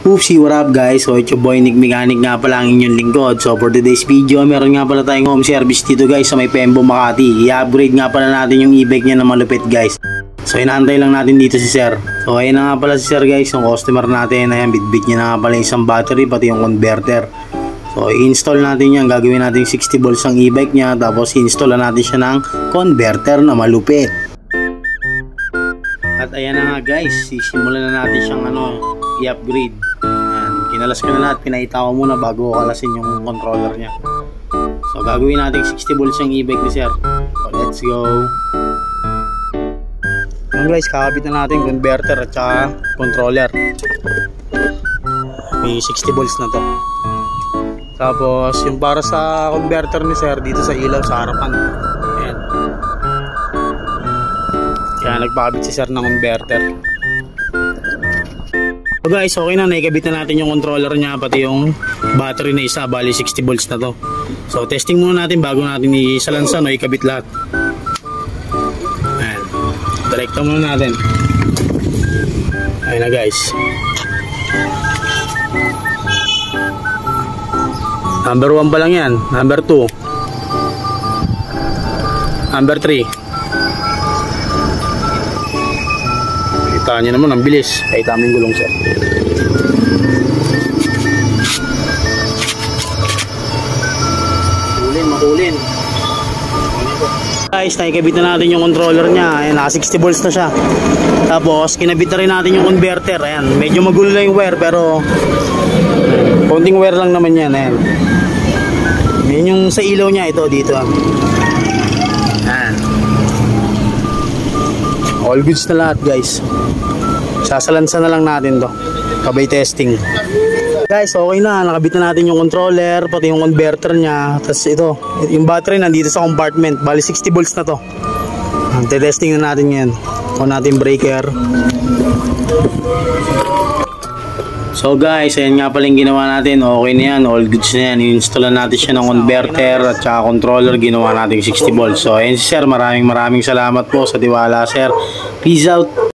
Oopsie, what up guys? So it's your boy Nick Mechanic nga pala ang inyong lingkod. So for today's video, meron nga pala tayong home service dito guys sa may Pembo, Makati. I-upgrade nga pala natin yung e-bike niya na malupit guys. So inaantay lang natin dito si sir. So ayun na nga pala si sir guys, yung customer natin. Ayan, bitbit niya na nga pala isang battery pati yung converter. So i-install natin yan. Gagawin natin 60 volts ang e-bike niya. Tapos i-install natin siya ng converter na malupit. At ayan na nga guys, sisimulan na natin siyang i-upgrade. Ayan, kinalas ko na lahat, pinaita ko muna bago ko kalasin yung controller niya. So gagawin natin 60 volts yung e-bike ni sir. So let's go. Ayan guys, kakabit na natin converter at saka controller. May 60 volts na to. Tapos yung para sa converter ni sir dito sa ilaw sa harapan. Ayan. Kaya nagpakabit si sir ng converter. So guys, okay na, naikabit na natin yung controller niya pati yung battery na isa, bali 60 volts na to. So testing muna natin bago natin isalansan o ikabit lahat. Ayan, direkta muna natin. Ayan na guys. Number 1 pa lang yan, number 2, number 3. Kita nyo naman, ang bilis. Kahit aming gulong sir. Makulin. Guys, naikabit na natin yung controller niya. Ayan, naka 60 volts na siya. Tapos, kinabit na rin natin yung converter. Ayan, medyo magulo na yung wire pero konting wire lang naman yan. Ayan. Yan yung sa ilaw niya, ito dito. Ayan. All goods na lahat guys. Sasalansan na lang natin to. Kabay testing. Guys, okay na. Nakabit na natin yung controller, pati yung converter niya. Tapos ito, yung battery nandito sa compartment. Bali 60 volts na to. Testing na natin yan. On natin breaker. So guys, ayan nga pala yung ginawa natin. Okay na yan, all goods na yan. I-installan natin siya ng converter at saka controller. Ginawa natin 60 volts. So ayan si sir, maraming salamat po sa tiwala sir. Peace out.